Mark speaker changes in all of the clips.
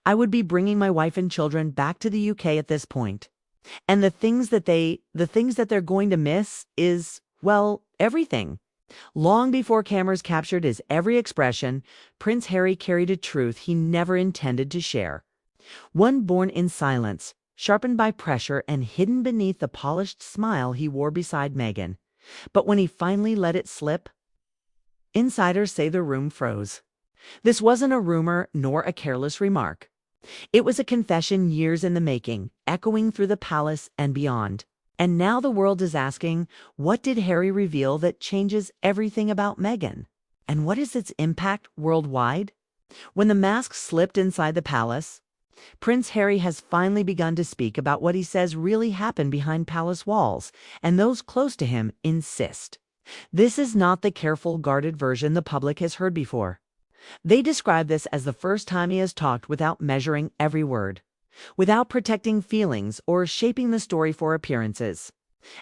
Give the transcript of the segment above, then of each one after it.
Speaker 1: I would be bringing my wife and children back to the UK at this point. And the things that they're going to miss is, well, everything. Long before cameras captured his every expression, Prince Harry carried a truth he never intended to share. One born in silence, sharpened by pressure and hidden beneath the polished smile he wore beside Meghan. But when he finally let it slip, insiders say the room froze. This wasn't a rumor nor a careless remark. It was a confession years in the making, echoing through the palace and beyond. And now the world is asking, what did Harry reveal that changes everything about Meghan? And what is its impact worldwide? When the mask slipped inside the palace, Prince Harry has finally begun to speak about what he says really happened behind palace walls, and those close to him insist. This is not the careful, guarded version the public has heard before. They describe this as the first time he has talked without measuring every word, without protecting feelings or shaping the story for appearances.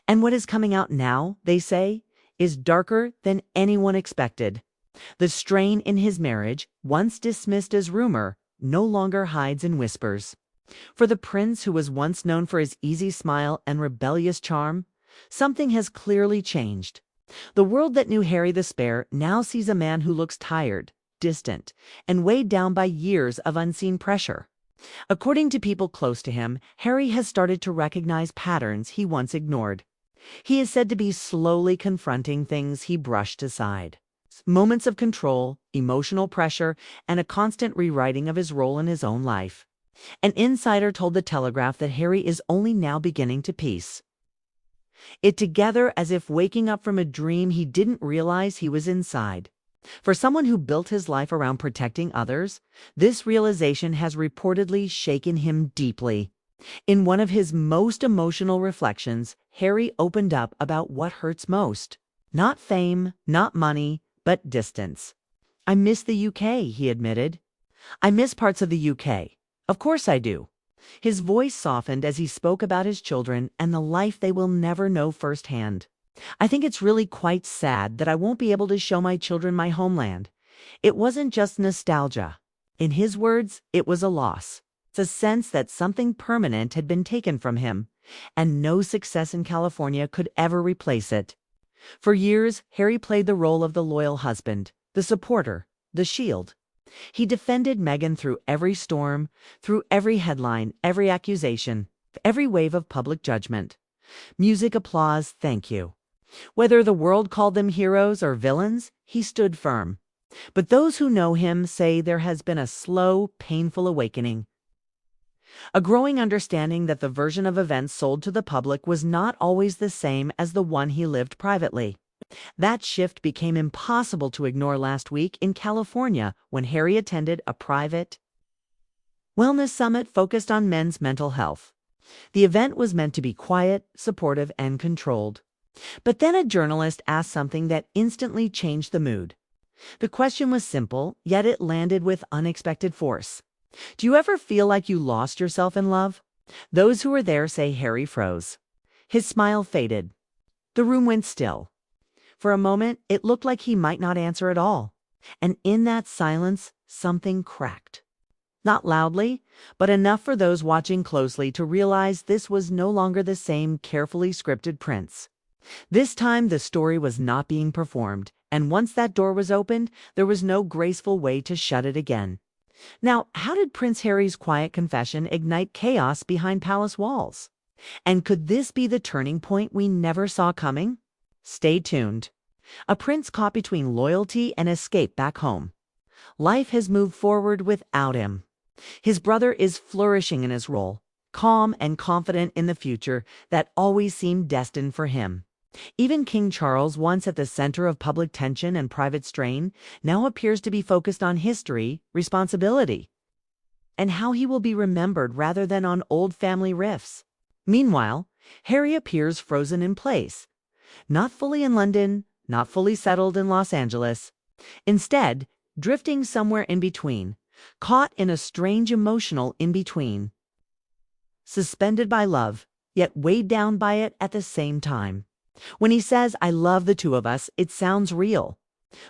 Speaker 1: And what is coming out now, they say, is darker than anyone expected. The strain in his marriage, once dismissed as rumor, no longer hides in whispers. For the prince who was once known for his easy smile and rebellious charm, something has clearly changed. The world that knew Harry the Spare now sees a man who looks tired, distant, and weighed down by years of unseen pressure. According to people close to him, Harry has started to recognize patterns he once ignored. He is said to be slowly confronting things he brushed aside. Moments of control, emotional pressure, and a constant rewriting of his role in his own life. An insider told The Telegraph that Harry is only now beginning to piece it together, as if waking up from a dream he didn't realize he was inside. For someone who built his life around protecting others, this realization has reportedly shaken him deeply. In one of his most emotional reflections, Harry opened up about what hurts most. Not fame, not money, but distance. "I miss the UK," he admitted. "I miss parts of the UK. Of course I do." His voice softened as he spoke about his children and the life they will never know firsthand. "I think it's really quite sad that I won't be able to show my children my homeland." It wasn't just nostalgia. In his words, it was a loss. It's a sense that something permanent had been taken from him, and no success in California could ever replace it. For years, Harry played the role of the loyal husband, the supporter, the shield. He defended Meghan through every storm, through every headline, every accusation, every wave of public judgment. Music, applause, thank you. Whether the world called them heroes or villains, he stood firm. But those who know him say there has been a slow, painful awakening. A growing understanding that the version of events sold to the public was not always the same as the one he lived privately. That shift became impossible to ignore last week in California when Harry attended a private wellness summit focused on men's mental health. The event was meant to be quiet, supportive, and controlled. But then a journalist asked something that instantly changed the mood. The question was simple, yet it landed with unexpected force. "Do you ever feel like you lost yourself in love?" Those who were there say Harry froze. His smile faded. The room went still. For a moment, it looked like he might not answer at all. And in that silence, something cracked. Not loudly, but enough for those watching closely to realize this was no longer the same carefully scripted prince. This time, the story was not being performed, and once that door was opened, there was no graceful way to shut it again. Now, how did Prince Harry's quiet confession ignite chaos behind palace walls? And could this be the turning point we never saw coming? Stay tuned. A prince caught between loyalty and escape back home. Life has moved forward without him. His brother is flourishing in his role, calm and confident in the future that always seemed destined for him. Even King Charles, once at the center of public tension and private strain, now appears to be focused on history, responsibility, and how he will be remembered rather than on old family rifts. Meanwhile, Harry appears frozen in place, not fully in London, not fully settled in Los Angeles. Instead, drifting somewhere in between, caught in a strange emotional in-between. Suspended by love, yet weighed down by it at the same time. When he says, "I love the two of us," it sounds real.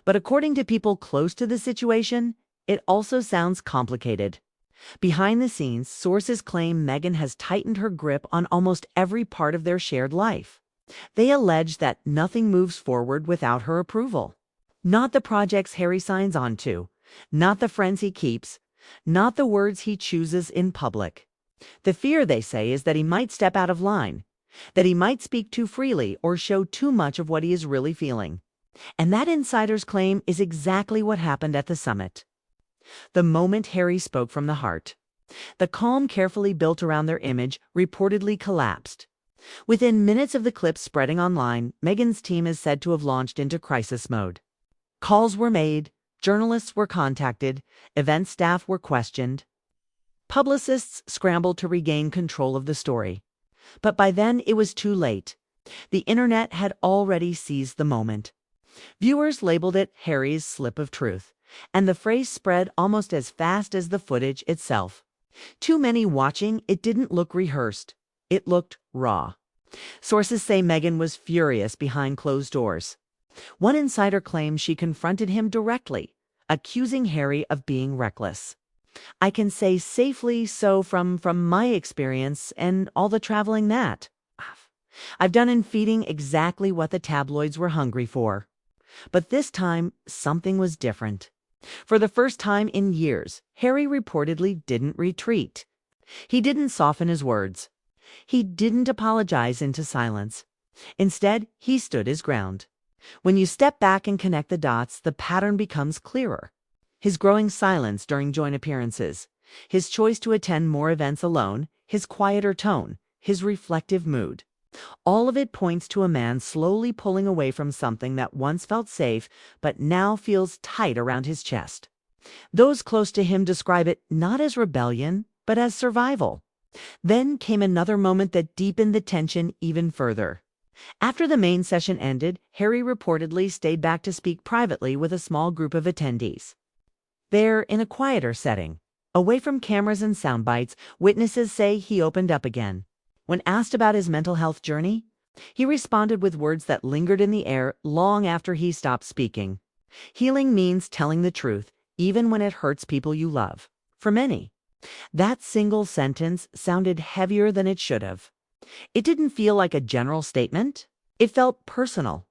Speaker 1: But according to people close to the situation, it also sounds complicated. Behind the scenes, sources claim Meghan has tightened her grip on almost every part of their shared life. They allege that nothing moves forward without her approval. Not the projects Harry signs on to, not the friends he keeps, not the words he chooses in public. The fear, they say, is that he might step out of line, that he might speak too freely or show too much of what he is really feeling. And that insiders claim is exactly what happened at the summit. The moment Harry spoke from the heart, the calm carefully built around their image reportedly collapsed. Within minutes of the clip spreading online, Meghan's team is said to have launched into crisis mode. Calls were made, journalists were contacted, event staff were questioned. Publicists scrambled to regain control of the story. But by then it was too late. The internet had already seized the moment. Viewers labeled it Harry's slip of truth, and the phrase spread almost as fast as the footage itself. Too many watching, it didn't look rehearsed. It looked raw. Sources say Meghan was furious behind closed doors. One insider claims she confronted him directly, accusing Harry of being reckless. I can say safely so from my experience and all the traveling that I've done in feeding exactly what the tabloids were hungry for. But this time, something was different. For the first time in years, Harry reportedly didn't retreat. He didn't soften his words. He didn't apologize into silence. Instead, he stood his ground. When you step back and connect the dots, the pattern becomes clearer. His growing silence during joint appearances, his choice to attend more events alone, his quieter tone, his reflective mood. All of it points to a man slowly pulling away from something that once felt safe but now feels tight around his chest. Those close to him describe it not as rebellion, but as survival. Then came another moment that deepened the tension even further. After the main session ended, Harry reportedly stayed back to speak privately with a small group of attendees. There, in a quieter setting, away from cameras and sound bites, witnesses say he opened up again. When asked about his mental health journey, he responded with words that lingered in the air long after he stopped speaking. Healing means telling the truth, even when it hurts people you love. For many, that single sentence sounded heavier than it should have. It didn't feel like a general statement. It felt personal.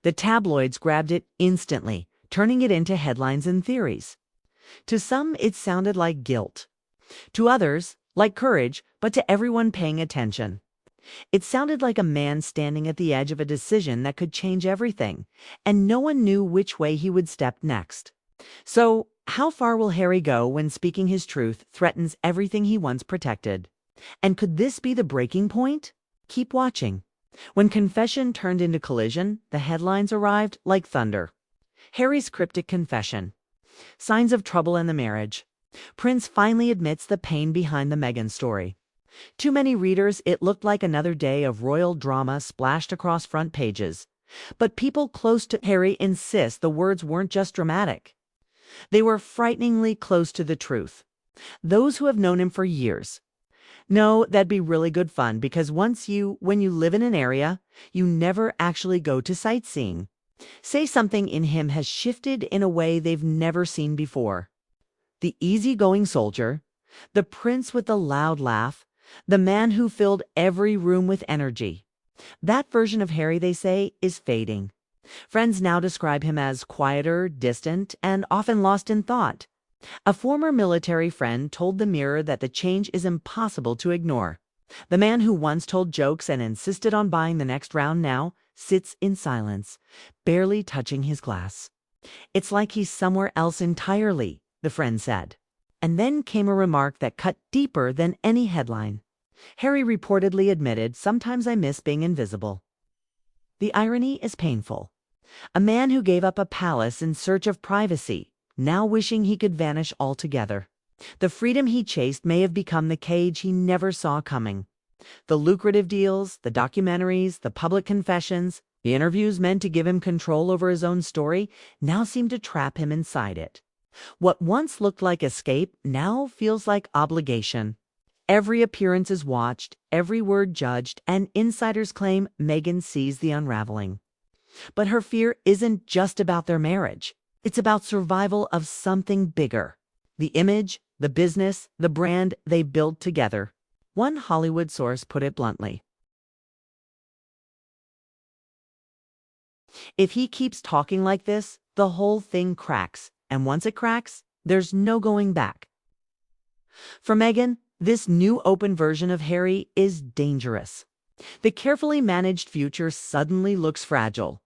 Speaker 1: The tabloids grabbed it instantly, turning it into headlines and theories. To some, it sounded like guilt. To others, like courage, but to everyone paying attention, it sounded like a man standing at the edge of a decision that could change everything, and no one knew which way he would step next. So, how far will Harry go when speaking his truth threatens everything he once protected? And could this be the breaking point? Keep watching. When confession turned into collision, the headlines arrived like thunder. Harry's cryptic confession. Signs of trouble in the marriage. Prince finally admits the pain behind the Meghan story. To many readers, it looked like another day of royal drama splashed across front pages. But people close to Harry insist the words weren't just dramatic. They were frighteningly close to the truth. Those who have known him for years know that'd be really good fun because when you live in an area, you never actually go to sightseeing. Say something in him has shifted in a way they've never seen before. The easygoing soldier, the prince with the loud laugh, the man who filled every room with energy. That version of Harry, they say, is fading. Friends now describe him as quieter, distant, and often lost in thought. A former military friend told the Mirror that the change is impossible to ignore. The man who once told jokes and insisted on buying the next round now sits in silence, barely touching his glass. It's like he's somewhere else entirely, the friend said. And then came a remark that cut deeper than any headline. Harry reportedly admitted, "Sometimes I miss being invisible." The irony is painful. A man who gave up a palace in search of privacy, now wishing he could vanish altogether. The freedom he chased may have become the cage he never saw coming. The lucrative deals, the documentaries, the public confessions, the interviews meant to give him control over his own story now seem to trap him inside it. What once looked like escape now feels like obligation. Every appearance is watched, every word judged, and insiders claim Meghan sees the unraveling. But her fear isn't just about their marriage. It's about survival of something bigger. The image, the business, the brand they built together. One Hollywood source put it bluntly. If he keeps talking like this, the whole thing cracks, and once it cracks, there's no going back. For Meghan, this new open version of Harry is dangerous. The carefully managed future suddenly looks fragile.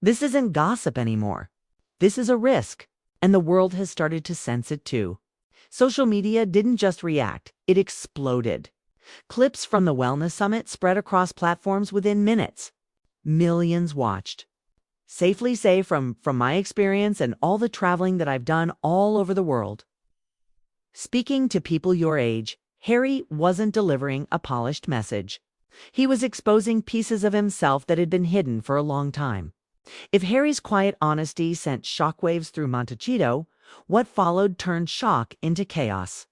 Speaker 1: This isn't gossip anymore. This is a risk, and the world has started to sense it too. Social media didn't just react, it exploded. Clips from the Wellness Summit spread across platforms within minutes. Millions watched. Safely say from my experience and all the traveling that I've done all over the world. Speaking to people your age, Harry wasn't delivering a polished message. He was exposing pieces of himself that had been hidden for a long time. If Harry's quiet honesty sent shockwaves through Montecito, what followed turned shock into chaos.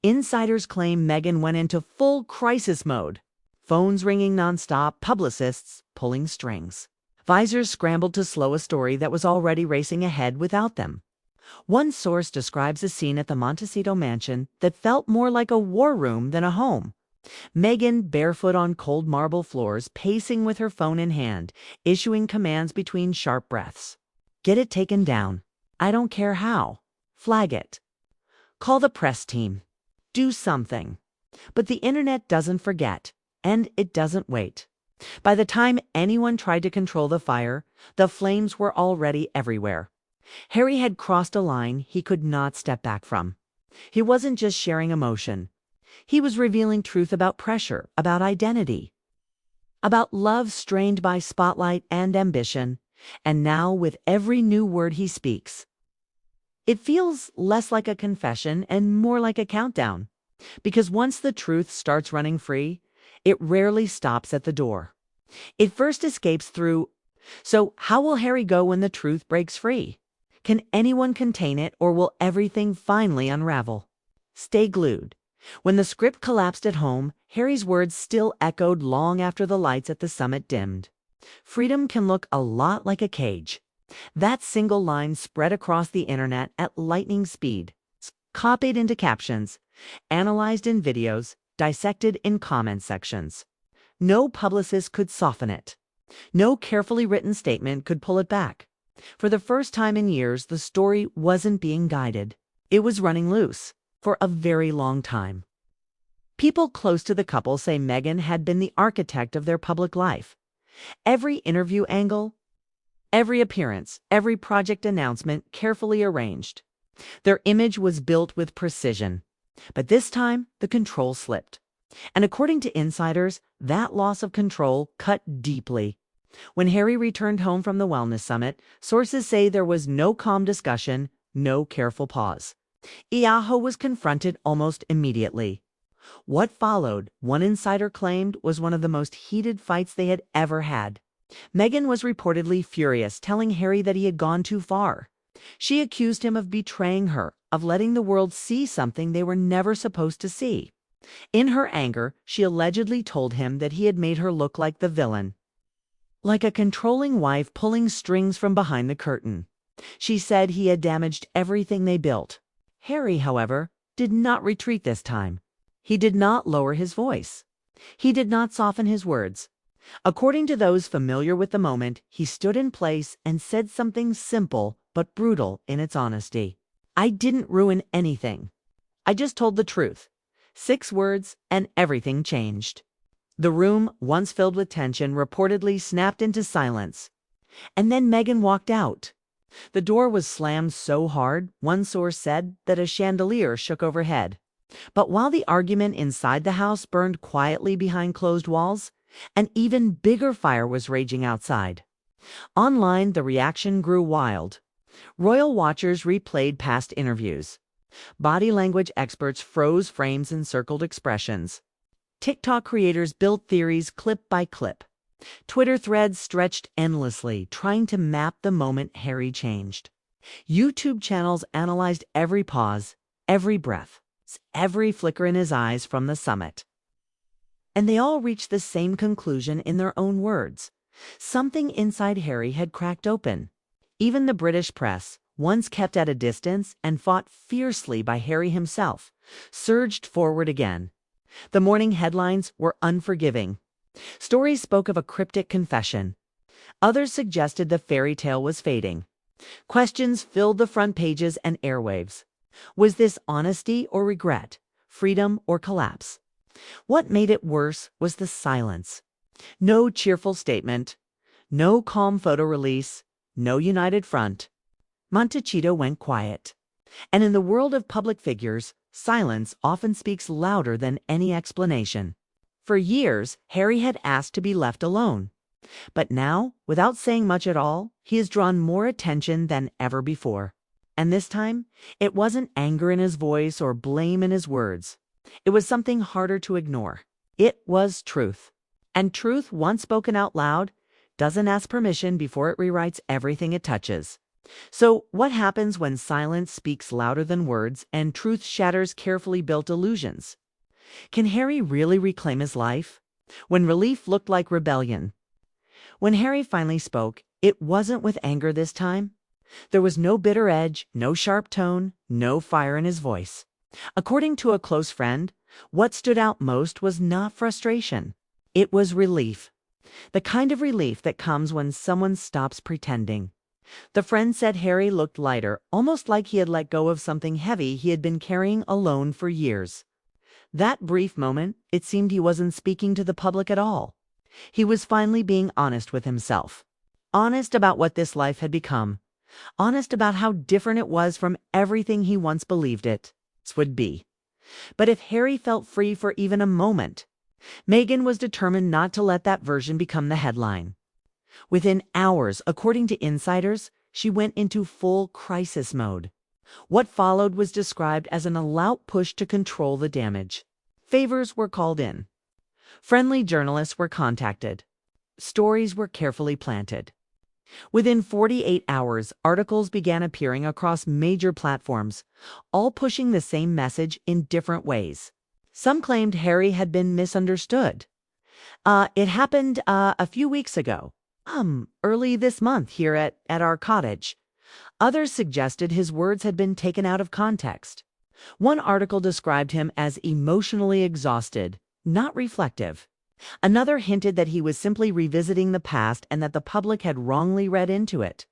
Speaker 1: Insiders claim Meghan went into full crisis mode. Phones ringing nonstop, publicists pulling strings. Visors scrambled to slow a story that was already racing ahead without them. One source describes a scene at the Montecito mansion that felt more like a war room than a home. Meghan, barefoot on cold marble floors, pacing with her phone in hand, issuing commands between sharp breaths. Get it taken down. I don't care how. Flag it. Call the press team. Do something. But the internet doesn't forget, and it doesn't wait. By the time anyone tried to control the fire, the flames were already everywhere. Harry had crossed a line he could not step back from. He wasn't just sharing emotion. He was revealing truth about pressure, about identity, about love strained by spotlight and ambition, and now with every new word he speaks, it feels less like a confession and more like a countdown. Because once the truth starts running free, it rarely stops at the door. It first escapes through. So how will Harry go when the truth breaks free? Can anyone contain it, or will everything finally unravel? Stay glued. When the script collapsed at home, Harry's words still echoed long after the lights at the summit dimmed. Freedom can look a lot like a cage. That single line spread across the internet at lightning speed, copied into captions, analyzed in videos, dissected in comment sections. No publicist could soften it. No carefully written statement could pull it back. For the first time in years, the story wasn't being guided. It was running loose. For a very long time. People close to the couple say Meghan had been the architect of their public life. Every interview angle, every appearance, every project announcement carefully arranged. Their image was built with precision. But this time, the control slipped. And according to insiders, that loss of control cut deeply. When Harry returned home from the Wellness Summit, sources say there was no calm discussion, no careful pause. Iaho was confronted almost immediately. What followed, one insider claimed, was one of the most heated fights they had ever had. Meghan was reportedly furious, telling Harry that he had gone too far. She accused him of betraying her, of letting the world see something they were never supposed to see. In her anger, she allegedly told him that he had made her look like the villain, like a controlling wife pulling strings from behind the curtain. She said he had damaged everything they built. Harry, however, did not retreat this time. He did not lower his voice. He did not soften his words. According to those familiar with the moment, he stood in place and said something simple but brutal in its honesty. I didn't ruin anything. I just told the truth. 6 words and everything changed. The room, once filled with tension, reportedly snapped into silence. And then Meghan walked out. The door was slammed so hard, one source said, that a chandelier shook overhead. But while the argument inside the house burned quietly behind closed walls, an even bigger fire was raging outside. Online, the reaction grew wild. Royal watchers replayed past interviews. Body language experts froze frames and circled expressions. TikTok creators built theories clip by clip. Twitter threads stretched endlessly, trying to map the moment Harry changed. YouTube channels analyzed every pause, every breath, every flicker in his eyes from the summit. And they all reached the same conclusion in their own words. Something inside Harry had cracked open. Even the British press, once kept at a distance and fought fiercely by Harry himself, surged forward again. The morning headlines were unforgiving. Stories spoke of a cryptic confession. Others suggested the fairy tale was fading. Questions filled the front pages and airwaves. Was this honesty or regret? Freedom or collapse? What made it worse was the silence. No cheerful statement. No calm photo release. No united front. Montecito went quiet. And in the world of public figures, silence often speaks louder than any explanation. For years, Harry had asked to be left alone. But now, without saying much at all, he has drawn more attention than ever before. And this time, it wasn't anger in his voice or blame in his words. It was something harder to ignore. It was truth. And truth, once spoken out loud, doesn't ask permission before it rewrites everything it touches. So, what happens when silence speaks louder than words and truth shatters carefully built illusions? Can Harry really reclaim his life? When relief looked like rebellion. When Harry finally spoke, it wasn't with anger this time. There was no bitter edge, no sharp tone, no fire in his voice. According to a close friend, what stood out most was not frustration. It was relief. The kind of relief that comes when someone stops pretending. The friend said Harry looked lighter, almost like he had let go of something heavy he had been carrying alone for years. That brief moment, it seemed he wasn't speaking to the public at all. He was finally being honest with himself. Honest about what this life had become. Honest about how different it was from everything he once believed it would be. But if Harry felt free for even a moment, Meghan was determined not to let that version become the headline. Within hours, according to insiders, she went into full crisis mode. What followed was described as an all-out push to control the damage. Favors were called in. Friendly journalists were contacted. Stories were carefully planted. Within 48 hours, articles began appearing across major platforms, all pushing the same message in different ways. Some claimed Harry had been misunderstood. It happened a few weeks ago. Early this month here at our cottage. Others suggested his words had been taken out of context. One article described him as emotionally exhausted, not reflective. Another hinted that he was simply revisiting the past and that the public had wrongly read into it.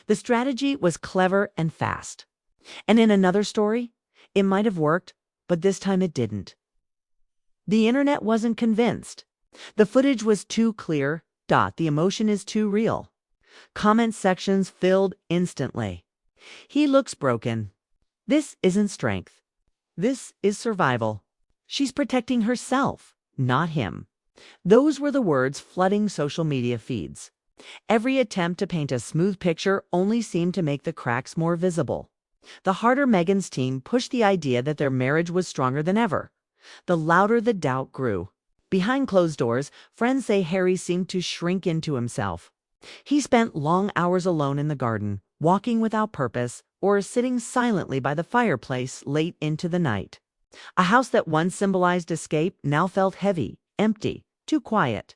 Speaker 1: The strategy was clever and fast. And in another story, it might have worked, but this time it didn't. The internet wasn't convinced. The footage was too clear. The emotion is too real. Comment sections filled instantly. He looks broken. This isn't strength. This is survival. She's protecting herself, not him. Those were the words flooding social media feeds. Every attempt to paint a smooth picture only seemed to make the cracks more visible. The harder Meghan's team pushed the idea that their marriage was stronger than ever, the louder the doubt grew. Behind closed doors, friends say Harry seemed to shrink into himself. He spent long hours alone in the garden, walking without purpose, or sitting silently by the fireplace late into the night. A house that once symbolized escape now felt heavy, empty, too quiet.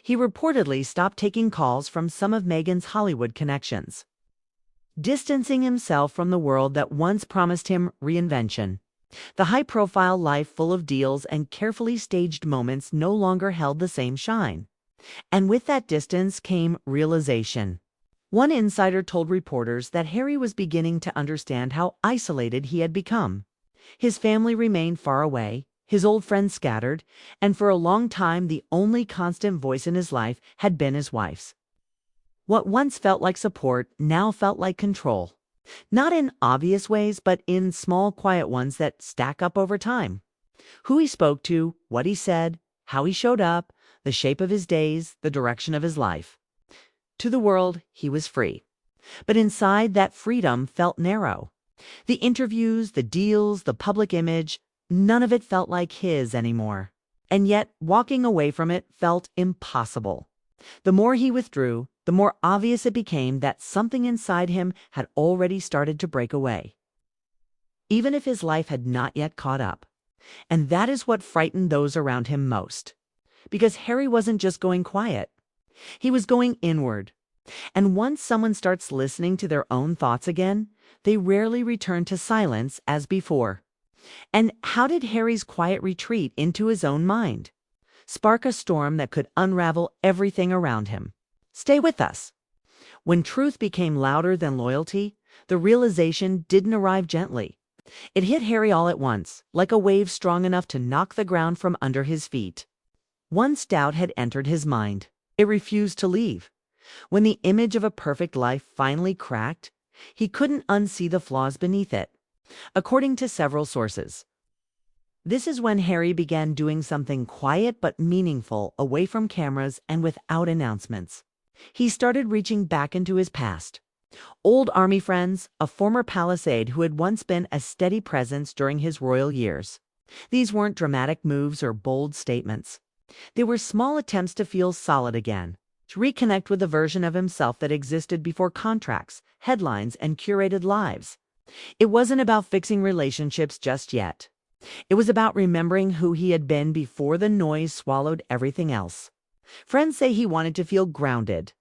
Speaker 1: He reportedly stopped taking calls from some of Meghan's Hollywood connections, distancing himself from the world that once promised him reinvention. The high-profile life full of deals and carefully staged moments no longer held the same shine. And with that distance came realization. One insider told reporters that Harry was beginning to understand how isolated he had become. His family remained far away, his old friends scattered, and for a long time the only constant voice in his life had been his wife's. What once felt like support now felt like control. Not in obvious ways, but in small, quiet ones that stack up over time. Who he spoke to, what he said, how he showed up, the shape of his days, the direction of his life. To the world, he was free. But inside, that freedom felt narrow. The interviews, the deals, the public image, none of it felt like his anymore. And yet, walking away from it felt impossible. The more he withdrew, the more obvious it became that something inside him had already started to break away, even if his life had not yet caught up. And that is what frightened those around him most. Because Harry wasn't just going quiet. He was going inward. And once someone starts listening to their own thoughts again, they rarely returned to silence as before. And how did Harry's quiet retreat into his own mind spark a storm that could unravel everything around him? Stay with us. When truth became louder than loyalty, the realization didn't arrive gently. It hit Harry all at once, like a wave strong enough to knock the ground from under his feet. Once doubt had entered his mind, it refused to leave. When the image of a perfect life finally cracked, he couldn't unsee the flaws beneath it. According to several sources, this is when Harry began doing something quiet but meaningful away from cameras and without announcements. He started reaching back into his past. Old army friends, a former palace aide who had once been a steady presence during his royal years. These weren't dramatic moves or bold statements. They were small attempts to feel solid again, to reconnect with the version of himself that existed before contracts, headlines, and curated lives. It wasn't about fixing relationships just yet. It was about remembering who he had been before the noise swallowed everything else. Friends say he wanted to feel grounded,